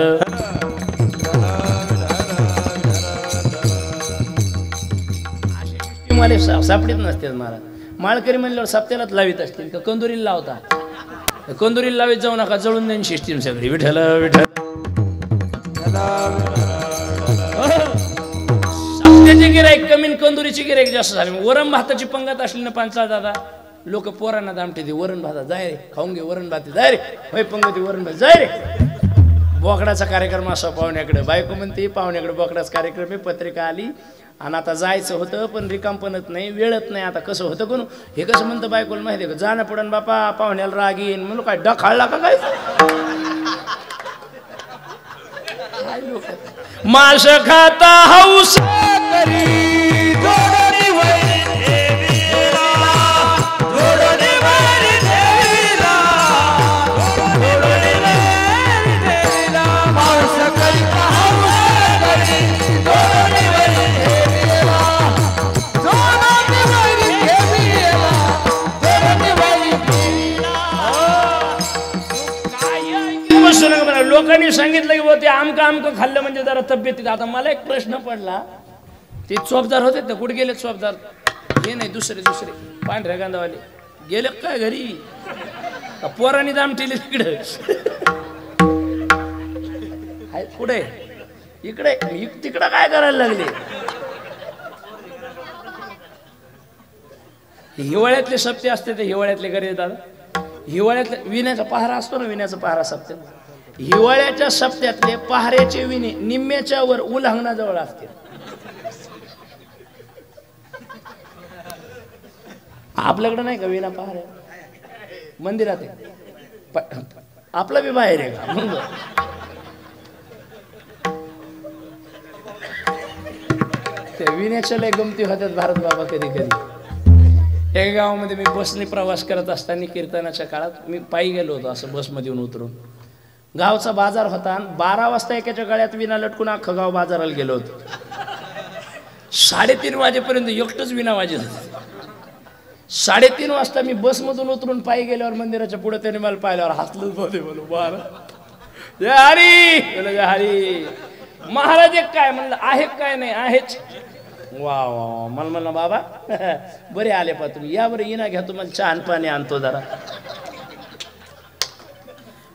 मला सापडीत नसते महाराज. माळकरी म्हणल्यावर सप्त्यालाच लावित असतील का कंदुरीला लावता? कंदुरीला लावित जाऊ नका, जळून देईन सिस्टीम सगळी. विठाला विठाला सप्त्याची गिराईक कमी, कंदुरीची गिराईक जास्त झाली. वरण भाताची पंगत असली ना पांचाळ दादा, लोक पोरांना दामटे दे, वरण भाता जाय रे, खाऊन घे वरण भात जाय रे, होय पंगती वरण भात जाय रे. बोकडाचा कार्यक्रम असा पाहुण्याकडे, बायको म्हणते पाहुण्याकडे बोकडाचा कार्यक्रम आहे, पत्रिका आली आणि आता जायचं होतं पण रिकामपणत नाही, वेळत नाही. आता कसं होतं कोण हे कसं म्हणतं बायकोला माहिती आहे का, जाणं पडन बापा, पाहुण्याला राग येईन म्हणून काय डखाळला का काय. माश खाता हौस करी लोकांनी सांगितलं की ते आमकं खाल्लं म्हणजे जरा तब्येत. आता मला एक प्रश्न पडला, ते चोपदार होते ना, कुठे गेले चोपदार? हे नाही, दुसरे पांढऱ्या गांधावाले गेले काय घरी, पोरांनी दाम ठेवले तिकडे. कुठे इकडे तिकडं काय करायला लागले? हिवाळ्यातले सप्ते असते ते हिवाळ्यातले घरी येतात. हिवाळ्यातले विण्याचा पहारा असतो ना, विण्याचा पहारा सप्त्यात, हिवाळ्याच्या सप्त्यातले पहाऱ्याचे विणे निम्म्याच्या वर उल्हांगणाजवळ असते. आपल्याकडे नाही का विना पहाऱ्या? मंदिरात आहे, आपला बी बाहेर आहे का? त्या विण्याच्या लय गमती होत्यात भारत बाबा. कधी कधी एका गावामध्ये मी बसने प्रवास करत असताना कीर्तनाच्या काळात मी पायी गेलो होतो, असं बसमध्ये येऊन उतरून. गावचा बाजार होता, 12 वाजता एकाच्या गळ्यात विना लटकून अख्खं गाव बाजाराला गेलो होतो. 3:30 वाजेपर्यंत एकटंच विना वाजत होते. 3:30 वाजता मी बसमधून उतरून पायी गेल्यावर मंदिराच्या पुढे त्याने मला पाहिल्यावर हसलंच बोलते, बोलो बारा हरी हरी. महाराज एक काय म्हणलं आहे काय नाही आहेच. वा वा मला म्हणलं बाबा बरे आले पा तुम्ही या बरं इना घ्या तुम्हाला चहा पाणी आणतो जरा.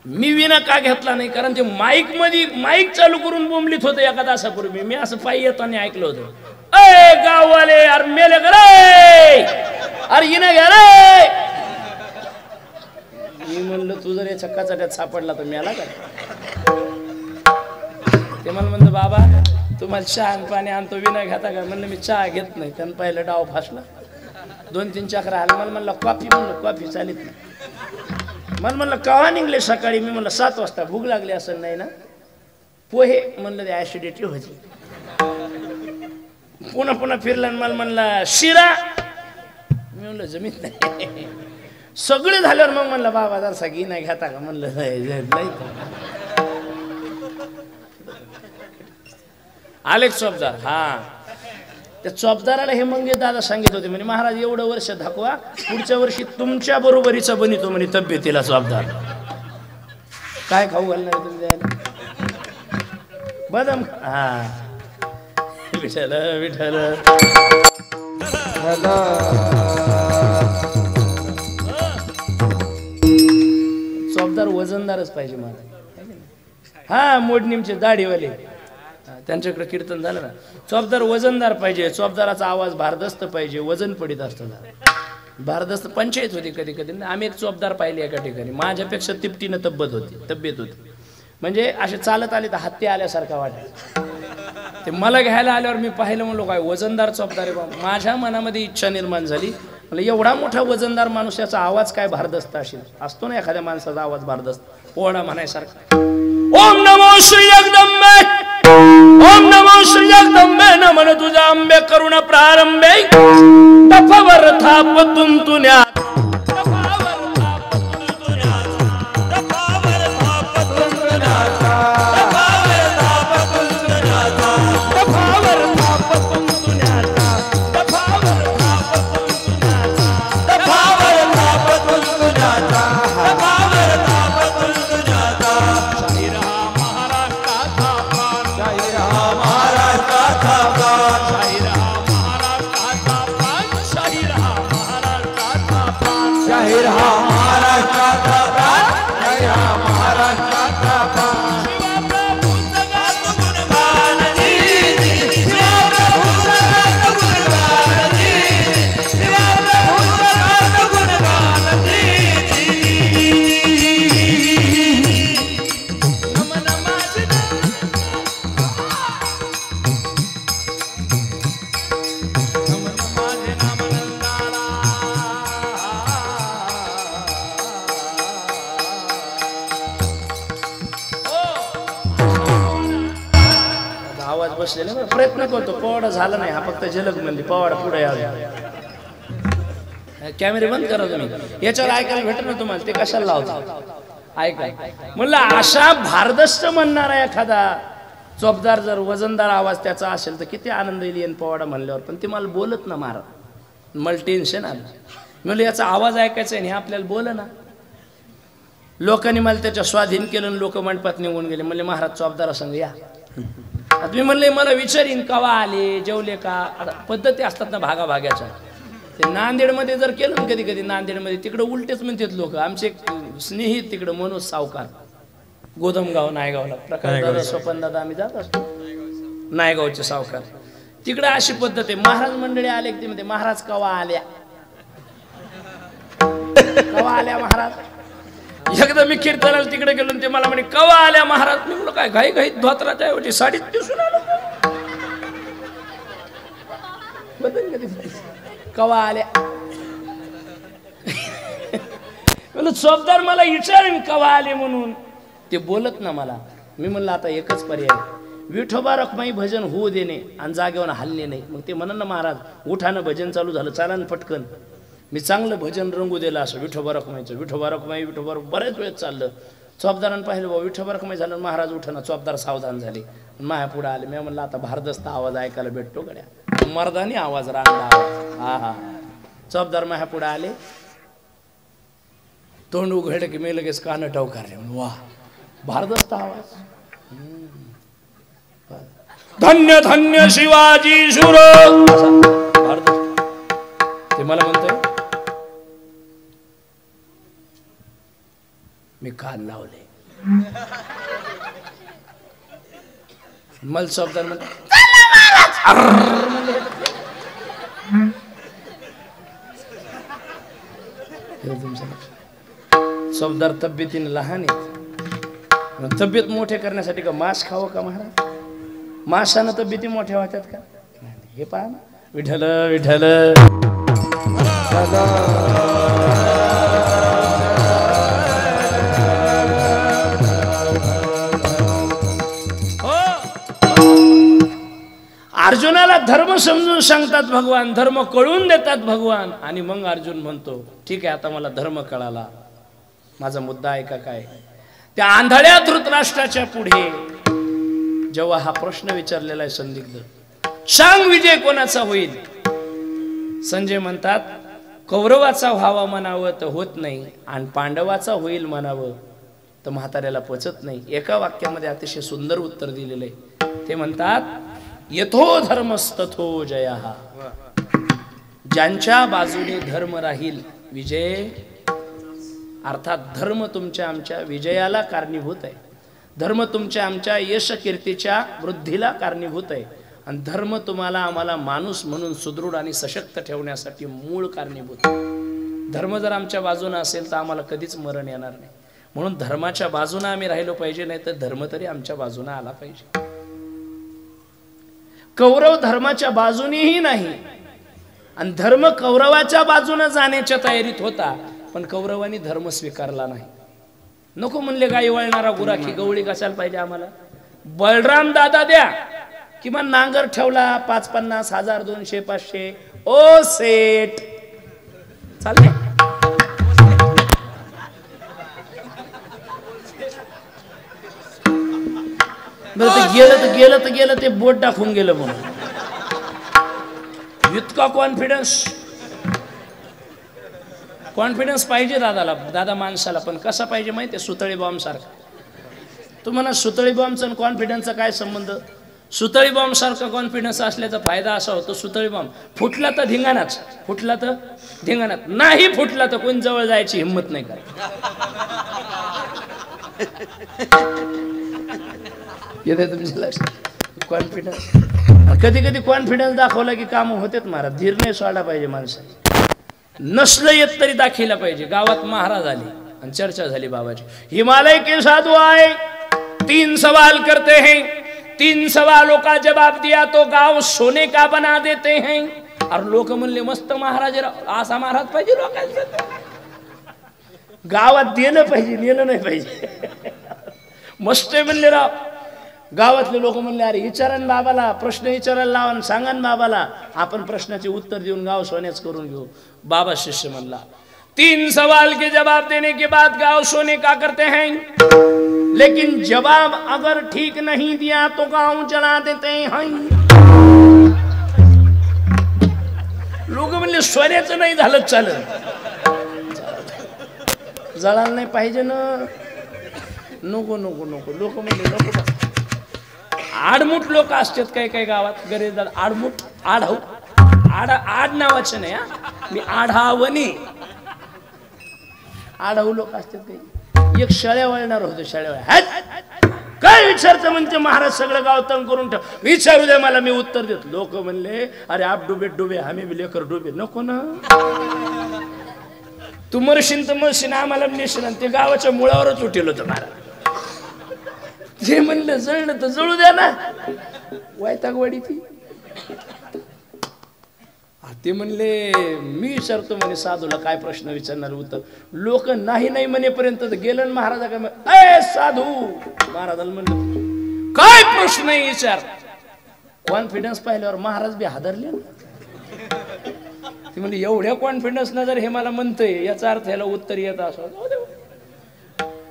मी विना का घेतला नाही कारण ते माईक चालू करून बोंबलीत होतं एका तासापूर्वी. मी असं पायी येताना ऐकलं होतं अय गाववाले अरे मेले का रे अरे इना घ्या रे. मी म्हणलं तू जर या चक्काचाट्यात सापडला तर मेला का. ते मला म्हणलं बाबा तुम्हाला चहा पाणी आणतो विना घेता का. म्हणलं मी चहा घेत नाही. त्यानं पहिलं डाव फासला 2-3 चक्रा आला. मला म्हणलं कॉफी म्हणलं कॉफी चालित नाही. मला म्हणलं केव्हा निघले सकाळी. मी म्हणलं 7 वाजता. भूक लागली असं नाही ना. पोहे म्हणलं ते ऍसिडिटी होती. पुन्हा फिरला मला म्हणला शिरा. मी म्हणलं जमीत नाही. सगळे झाल्यावर मग म्हणलं बाबा जर सगळी नाही घेता का. म्हणलं नाही. आले चोपदार. हा त्या चोपदाराला हे मंगेश दादा सांगित होते म्हणे महाराज एवढं वर्ष दाखवा पुढच्या वर्षी तुमच्या बरोबरीचा बनितो म्हणे तब्येतीला चोपदार. काय खाऊ घालणार तुम्ही द्यायला बदाम. हा विठ्ठल विठ्ठल. चोपदार वजनदारच पाहिजे मला. हा मोडणीमचे दाढीवाले त्यांच्याकडे कीर्तन झालं ना. चोपदार वजनदार पाहिजे. चोपदाराचा आवाज भारदस्त पाहिजे. वजन पडित असतं. भारदस्त पंचायत होती कधी कधी. आम्ही एक चोपदार पाहिले एका ठिकाणी माझ्यापेक्षा तिपटीनं तब्येत होती. म्हणजे असे चालत आले तर हत्ती आल्यासारखा वाटायचा. ते मला घ्यायला आल्यावर मी पाहिलं म्हणलो काय वजनदार चोपदार आहे बाबा. माझ्या मनामध्ये इच्छा निर्माण झाली. म्हणजे एवढा मोठा वजनदार माणूस याचा आवाज काय भारदस्त असेल. असतो ना एखाद्या माणसाचा आवाज भारदस्त पोळा म्हणायसारखा. ओम नमो श्री जगदंबे ओम नमो श्री जगदंबे नमन तुझा अंबे करुण प्रारंभे तफावर थापतून तुन्या प्रयत्न करतो. पोवाडा झाला नाही. हा फक्त झलक म्हणली. पोवाडा पुढे यावा. कॅमेरे बंद करा तुम्ही. याच्यावर ऐकायला भेटत ना तुम्हाला. ते कशाला लावता ऐका. म्हणलं अशा भारदस्त म्हणणारा एखादा चोपदार जर वजनदार आवाज त्याचा असेल तर किती आनंद येईल पोवाडा म्हणल्यावर. पण ते मला बोलत ना मारा. मला टेन्शन आलं. म्हणलं याचा आवाज ऐकायचा आहे. हे आपल्याला बोल ना. लोकांनी मला त्याच्या स्वाधीन केलं. लोक मंडपात निघून गेले. म्हणले महाराज चोपदारा संग या. आता मी म्हणले मला विचारीन कवा आले जेवले का. पद्धती असतात ना भागाभाग्याच्या. ते नांदेडमध्ये जर केलं ना कधी कधी नांदेडमध्ये तिकडं उलटेच म्हणतात लोक. आमचे एक स्नेहित तिकडं मनोज सावकार गोदमगाव नायगावला प्रकाश दादा स्वपन दादा आम्ही जात असतो नायगावचे सावकार. तिकडं अशी पद्धत आहे. महाराज मंडळी आले की ते म्हणते महाराज कवा आल्या कवा आल्या महाराज. एकदा मी कीर्तनाला तिकडे गेलो ते मला म्हणे कवा आल्या महाराज. मी म्हणलो काय घाई घाईत धोत्राच्या ऐवजी साडीत दिसून आलो. कवा आल्या. म्हणलं चोपदार मला विचारेन कवा आले म्हणून. ते बोलत ना मला. मी म्हणलं आता एकच पर्याय विठोबा रखमाई भजन होऊ देणे आणि जागेवर हल्ले नाही. मग ते म्हणन ना महाराज उठानं भजन चालू झालं चाला ना पटकन. मी चांगलं भजन रंगू दिलं असं विठोबा रखमाईचं. विठोबा रखमाई विठोबा बरेच वेळ चाललं. चोपदारानं पाहिलं बाबा विठोबा रखमाई झालं. महाराज उठणं. चोपदार सावधान झाले. माया पुढे आले. मी म्हणलं आता भारदस्त आवाज ऐकायला भेटतो गड्या. मर्दानी आवाज रांगला आवाज. हा हा. चोपदार माया पुढे आले. तोंड उघडलं की मी लगेच कान टवकारले. वा भारदस्त आवाज. धन्य धन्य शिवाजी शूर ते मला म्हणतोय मी कान लावले मल शब्दार म्हणतो शब्दार तब्येतीने लहान आहेत तब्येत मोठे करण्यासाठी का मांस खावं का महाराज मांसानं तब्येती मोठ्या होत्यात का हे पहा ना विठ्ठल विठ्ठल अर्जुनाला धर्म समजून सांगतात भगवान धर्म कळून देतात भगवान आणि मग अर्जुन म्हणतो ठीक आहे आता मला धर्म कळाला माझा मुद्दा ऐका काय त्या आंधळ्या धृतराष्ट्राच्या पुढे जेव्हा हा प्रश्न विचारलेला आहे संदिग्ध सांग विजय कोणाचा होईल संजय म्हणतात कौरवाचा व्हावा म्हणावं तर होत नाही आणि पांडवाचा होईल म्हणावं तर म्हाताऱ्याला पचत नाही एका वाक्यामध्ये अतिशय सुंदर उत्तर दिलेलं आहे ते म्हणतात यथो धर्मस्तथो जयः ज्यांच्या बाजूने धर्म राहील विजय अर्थात धर्म तुमच्या आमच्या विजयाला कारणीभूत आहे धर्म तुमच्या आमच्या यश कीर्तीच्या वृद्धीला कारणीभूत आहे आणि धर्म तुम्हाला आम्हाला माणूस म्हणून सुदृढ आणि सशक्त ठेवण्यासाठी मूळ कारणीभूत आहे धर्म जर आमच्या बाजूने असेल तर आम्हाला कधीच मरण येणार नाही म्हणून धर्माच्या बाजूने आम्ही राहिलो पाहिजे नाही तर धर्म तरी आमच्या बाजूने आला पाहिजे कौरव धर्माच्या बाजूनेही नाही आणि धर्म कौरवाच्या बाजूने जाण्याच्या तयारीत होता पण कौरवांनी धर्म स्वीकारला नाही नको म्हणले गाई वळणारा गुराखी गवळी कशाला पाहिजे आम्हाला बलराम दादा द्या किमान नांगर ठेवला 550 1000 200 500 ओ सेठ चालले गेलं ते बोट टाकून गेलं म्हणून इतका कॉन्फिडन्स पाहिजे दादा माणसाला पण कसा पाहिजे माहितीये सुतळी बॉम्ब सारखा तुम्हाला सुतळी बॉम्बचा आणि कॉन्फिडन्सचा काय संबंध सुतळी बॉम्ब सारखा कॉन्फिडन्स असल्याचा फायदा असा होतो सुतळी बॉम्ब फुटला तर धिंगाणाच नाही फुटला तर कोण जवळ जायची हिंमत नाही करत येते तुमच्या लक्षात कॉन्फिडन्स कधी कधी कॉन्फिडन्स दाखवला की काम होतेच महाराज धीर नाही सोडला पाहिजे माणसाने नसलं येत तरी दाखिला पाहिजे गावात महाराज आले आणि चर्चा झाली बाबाची हिमालय के साधु आए 3 सवाल करते हैं 3 सवालों का जवाब दिया तो गांव सोने का बना देते हैं और लोक म्हणले मस्त महाराज असा महाराज पाहिजे लोकांचं गावात देणं पाहिजे नेलं नाही पाहिजे मस्त म्हणले राव गावातले लोक म्हणले अरे विचारा बाबाला प्रश्न विचारायला लावा आणि सांगा बाबाला आपण प्रश्नाचे उत्तर देऊन गाव सोन्याच करून घेऊ बाबा शिष्य म्हणला 3 सवाल के जवाब देने के बाद गांव सोने का करते हैं लेकिन जवाब अगर ठीक नहीं दिया तो गांव जला देते हैं लोक म्हणले सोन्याचं नाही झालं चालत जळायला नाही पाहिजे ना नको नको नको लोक म्हणले नको आडमुठ लोक असतात काही गावात गरीब आडमुठ आड नावाचं नाही मी आढावणी आढाऊ लोक असतात काही एक शाळ्या वळणार होते शाळ्या काय विचारतं म्हणते महाराज सगळं गाव तंग करून ठेव विचारू दे मला मी उत्तर देत लोक म्हणले अरे आप डुबे आम्ही बी लेकर डुबे नको ना तू मरशील तर मरशील आम्हाला नेशील ते गावाच्या मुळावरच उठेल होतं महाराज जे म्हणलं जळलं तर जळू द्या ना वैतागवाडी ती ते म्हणले मी विचारतो म्हणे साधूला काय प्रश्न विचारणार उत्तर लोक नाही म्हणेपर्यंत गेलं महाराजा काय साधू महाराजाला म्हणलं काय प्रश्न विचार कॉन्फिडन्स पाहिल्यावर महाराज बी हादरले ते म्हणजे एवढ्या कॉन्फिडन्स न जर हे मला म्हणतंय याचा अर्थ याला उत्तर येत असं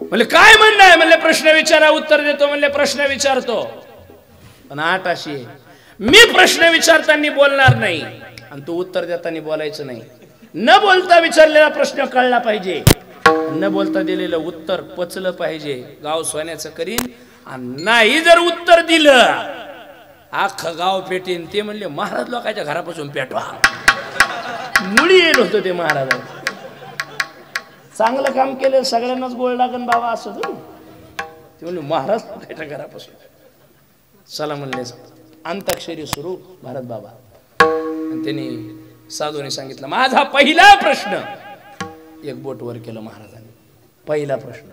म्हणले काय म्हणणं आहे म्हणले प्रश्न विचारा उत्तर देतो म्हणले प्रश्न विचारतो पण आठ अशी आहे मी प्रश्न विचारताना बोलणार नाही आणि तू उत्तर देताना बोलायचं नाही न बोलता विचारलेला प्रश्न कळला पाहिजे न बोलता दिलेलं उत्तर पचलं पाहिजे गाव सोन्याचं करीन आणि नाही जर उत्तर दिलं अख्खं गाव पेटीन. ते म्हणले महाराज लोकांच्या घरापासून पेटवा. मुळी येत होतं ते महाराज. चांगलं काम केलं सगळ्यांनाच गोळ लागन बाबा असं ते म्हणले महाराज लोकांच्या घरापासून. चला म्हणले अंताक्षरी सुरू भारत बाबा. आणि त्यांनी साधूने सांगितलं माझा पहिला प्रश्न. एक बोट वर केलं महाराजांनी. पहिला प्रश्न.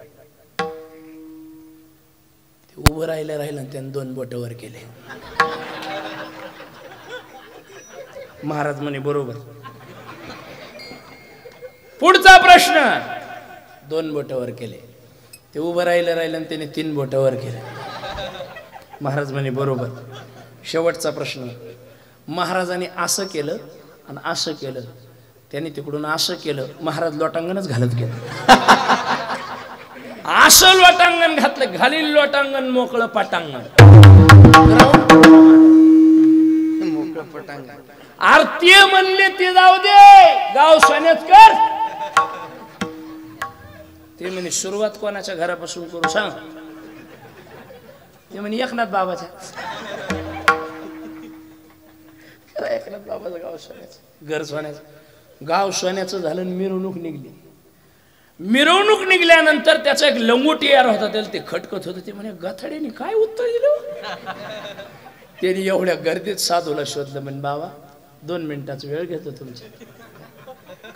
ते उभं राहिलं आणि त्याने 2 बोट वर केले. महाराज म्हणे बरोबर. पुढचा प्रश्न. 2 बोट वर केले. ते उभं राहिलं आणि त्याने 3 बोट वर केले. महाराज म्हणे बरोबर. शेवटचा प्रश्न. महाराजांनी असं केलं आणि असं केलं. त्यांनी तिकडून असं केलं. महाराज लोटांगणच घालत गेलं. असं लोटांगण घातलं. घालील लोटांगण मोकळं पटांगण. मोकळं पटांगण. आरती म्हणले ते जाऊ दे गाव सोन्यात कर. ते म्हणे सुरुवात कोणाच्या घरापासून करू सांग. ते म्हणे एकनाथ बाबाच्या. एकनाथ बाबाचं गाव सोन्याचं. घर सोन्याचं. गाव सोन्याचं झालं. मिरवणूक निघली. मिरवणूक निघल्यानंतर त्याचा एक लंगोटी यार होता. त्याला ते खटकत होतं. ते म्हणे गथड्याने काय उत्तर दिलं. त्यांनी एवढ्या गर्दीत साधूला शोधलं. म्हणे बाबा 2 मिनिटाचा वेळ घेतो तुमच्या.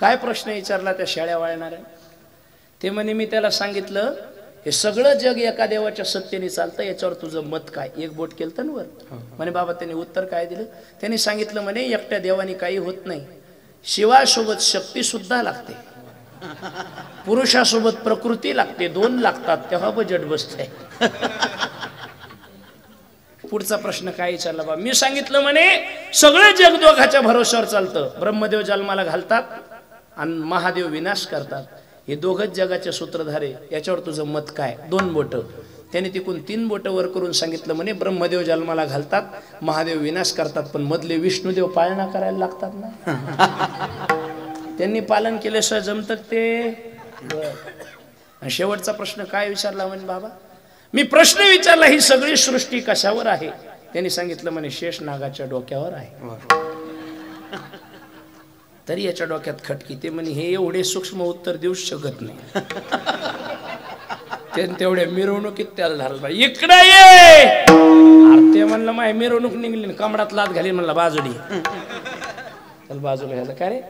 काय प्रश्न विचारला त्या शाळ्या वाळणाऱ्या. ते म्हणे मी त्याला सांगितलं हे सगळं जग एका देवाच्या सत्तेने चालतं. याच्यावर तुझं मत काय. एक बोट केलं ना वर. म्हणे बाबा त्यांनी उत्तर काय दिलं. त्यांनी सांगितलं म्हणे एकट्या देवाने काही होत नाही. शिवासोबत शक्ती सुद्धा लागते. पुरुषासोबत प्रकृती लागते. 2 लागतात तेव्हा बजेट बसतंय. पुढचा प्रश्न काय विचारला बाबा. मी सांगितलं म्हणे सगळं जग दोघाच्या भरोश्यावर चालतं. ब्रह्मदेव जन्माला घालतात आणि महादेव विनाश करतात. हे दोघच जगाचे सूत्रधारे. याच्यावर तुझं मत काय. 2 बोट. त्याने तिकून 3 बोट वर करून सांगितलं म्हणे ब्रह्मदेव जन्माला घालतात महादेव विनाश करतात पण मधले विष्णुदेव पालना करायला लागतात ना. त्यांनी पालन केल्याशिवाय जमतं ते. आणि शेवटचा प्रश्न काय विचारला म्हणे बाबा. मी प्रश्न विचारला ही सगळी सृष्टी कशावर आहे. त्यांनी सांगितलं म्हणे शेष नागाच्या डोक्यावर आहे. तरी याच्या डोक्यात खटकी. ते म्हणे हे एवढे सूक्ष्म उत्तर देऊ शकत नाही. तेवढ्या मिरवणुकीत त्याला झालं पाहिजे. इकडे ये. ते म्हणलं माय मिरवणूक निघली. कमडात लात घाली म्हणला बाजूली. चल बाजूला घ्यायला काय रे.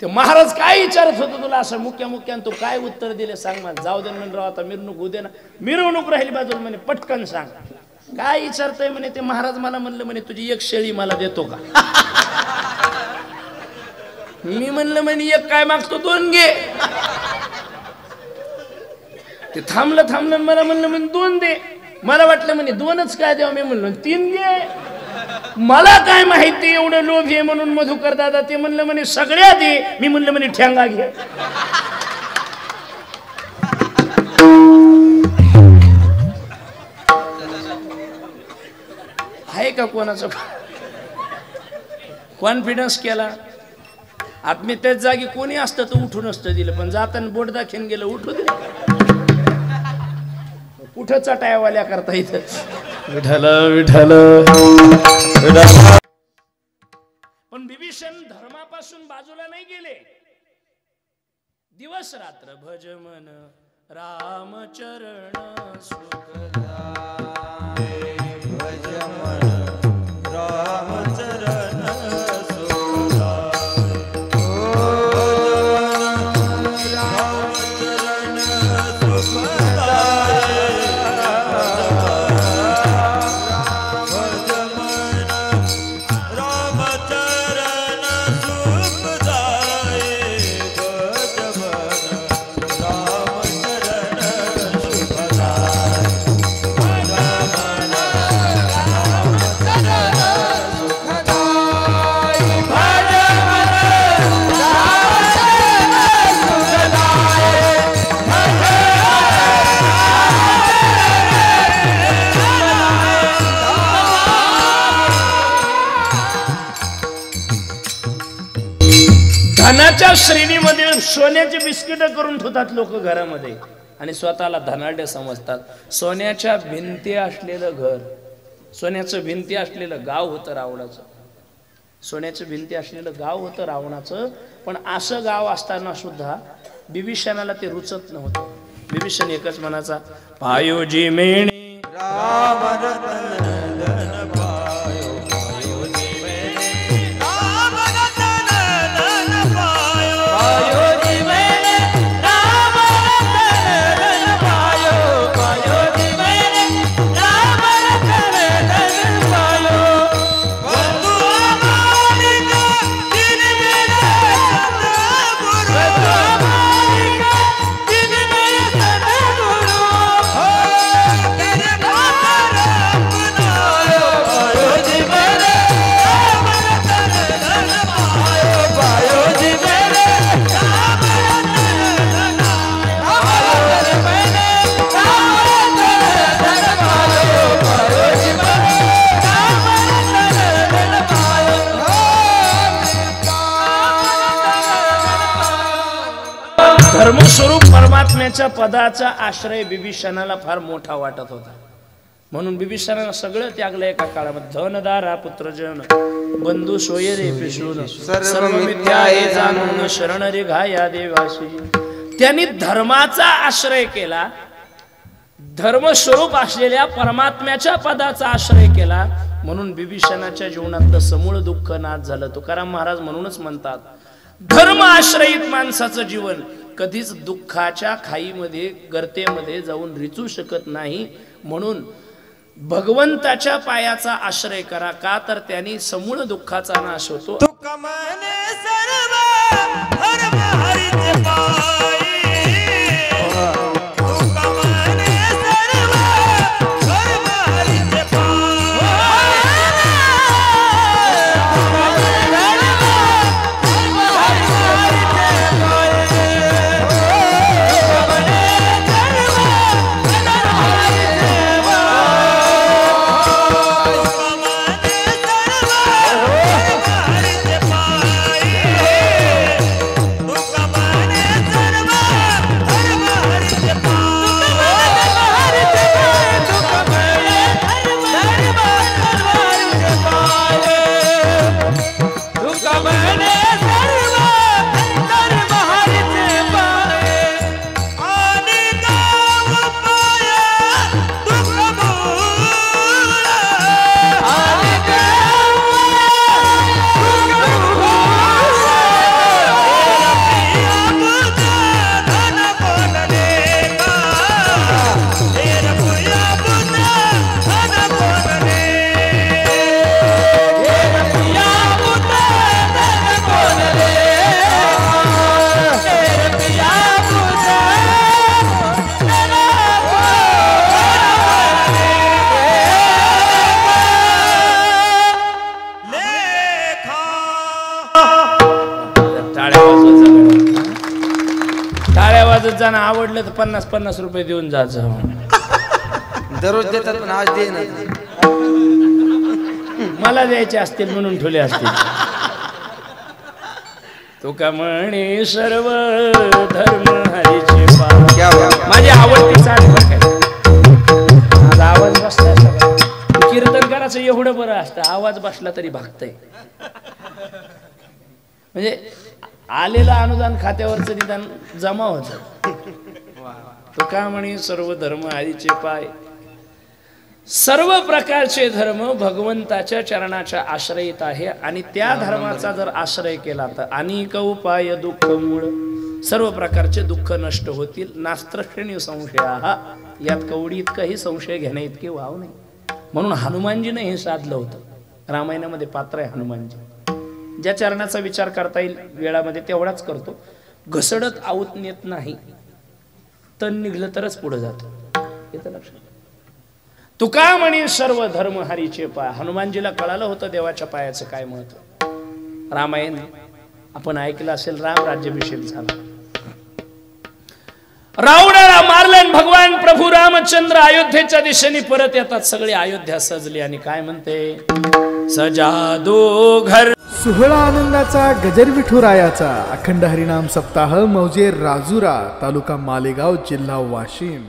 ते महाराज काय विचारत होतं तुला असं मुक्यान तू काय उत्तर दिले सांग मला. जाऊ दे म्हणून राव आता मिरवणूक होऊ दे ना. मिरवणूक राहिली बाजूला म्हणे पटकन सांग काय विचारतय म्हणे. ते महाराज मला म्हणलं म्हणे तुझी 1 शेळी मला देतो का. मी म्हणलं म्हणे 1 काय मागतो 2 घे. ते थांबलं मला म्हणलं म्हणे 2 दे. मला वाटलं म्हणे 2च काय द्यावं. मी म्हणलं 3 घे. मला काय माहिती एवढं लोभ आहे म्हणून मधुकर दादा. ते म्हणलं म्हणे सगळ्या दे. मी म्हणलं म्हणे ठेंगा घे. आहे का कोणाचा कॉन्फिडन्स केला. आत्मी त्याच जागी कोणी असतं तर उठून असतं दिलं. पण जाताना बोट दाखवून गेलं उठू दे. कुठं चटायवाल्या करता इथं. विठ्ठल विठ्ठल. पण विभीषण धर्मापासून बाजूला नाही गेले. दिवस रात्र भज मन रामचरण सुखदाय. भज मन रामचरण सुखदाय. रामचरण सुखदाय. धनाच्या श्रेणीमध्ये सोन्याचे बिस्किट करून ठेवतात लोक घरामध्ये आणि स्वतःला धनाढ्य समजतात. सोन्याच्या भिंती असलेलं घर सोन्याचं भिंती असलेलं गाव होतं रावणाचं. सोन्याचं भिंती असलेलं गाव होतं रावणाचं. पण असं गाव असताना सुद्धा बिभीषणाला ते रुचत नव्हतं. बिभीषण एकच म्हणाचा, पायोजी मेणे राम रतन धन पायो, पायोजी मेणे राम रतन धन पायो, पायोजी मेणे राम रतन धन पायो, पायोजी मेणे राम रतन धन पायो. बंधु अमानिका दिन मेरे सतगुरु, बंधु अमानिका दिन मेरे सतगुरु, हो तेरे खातर अपनायो, पायोजी मेरे राम रतन धन पायो, पायोजी मेरे राम रतन धन पायोजी मेरे राम रतन धन पायो, पायोजी मेरे राम रतन धन पायो. धर्मस्वरूप परमात्म्याच्या पदाचा आश्रय बिभीषणाला फार मोठा वाटत होता. म्हणून बिभीषणानं सगळं त्यागलं एका काळामध्ये. धनदारा पुत्रजन बंधू सोयरे पिशून सर्व मिथ्या हे जाणून शरण रे घाया देवाशी. त्यांनी धर्माचा आश्रय केला, धर्मस्वरूप असलेल्या परमात्म्याच्या पदाचा आश्रय केला. म्हणून बिभीषणाच्या जीवनातलं समूळ दुःख नाश झालं. तुकाराम महाराज म्हणूनच म्हणतात, धर्म आश्रयित माणसाचं जीवन कधीच दुःखाच्या खाईमध्ये गर्तेमध्ये जाऊन रिचू शकत नाही. म्हणून भगवंताच्या पायाचा आश्रय करा, का तर त्यांनी समूळ दुःखाचा नाश होतो. तुक मने सर्व धर्म हरिचे पायी, तुक मने सर्व धर्म हरिचे जाणं आवडलं तर 50-50 रुपये देऊन जायचं. दररोज देतात पण आज दे ना. मला द्यायचे असतील म्हणून ठेवले असतील. तुका म्हणे सर्व धर्म हरीचे पाय. माझी आवडती चाल आज आवाज बसला सगळा. कीर्तन करायचं एवढं बरं असतं, आवाज बसला तरी भागतय. म्हणजे आलेलं अनुदान खात्यावरचं निदान जमा होत. तुका म्हणे सर्व धर्म हरीचे पाय. सर्व प्रकारचे धर्म भगवंताच्या चरणाच्या आश्रयित आहे. आणि त्या धर्माचा जर आश्रय केला तर अनेक उपाय दुःख मूळ. सर्व प्रकारचे दुःख नष्ट होतील. नास्त्रक्षणी संशया. यात कवडी इतकाही संशय घेण्या इतके वाव नाही. म्हणून हनुमानजीने हे साधलं होतं. रामायणामध्ये पात्र आहे हनुमानजी. ज्या चरणाचा विचार करता येईल वेळामध्ये तेवढाच करतो. घसडत आऊत नेत नाही. तण निघलं तरच पुढे जातो. येतं लक्षात. तुका म्हणे सर्व धर्म हरीचे पाय. हनुमानजीला कळालं होतं देवाच्या पायाचं काय महत्व. रामायण आपण ऐकलं असेल. राम राज्याभिषेक झाला. रावणाला मारलं. भगवान प्रभू रामचंद्र अयोध्येच्या दिशेने परत येतात. सगळे अयोध्या सजली आणि काय म्हणते, सजादो घर. सोहळा आनंदाचा गजर विठुरायाचा अखंड हरिनाम सप्ताह मौजे राजुरा तालुका मालेगाव जिल्हा वाशिम.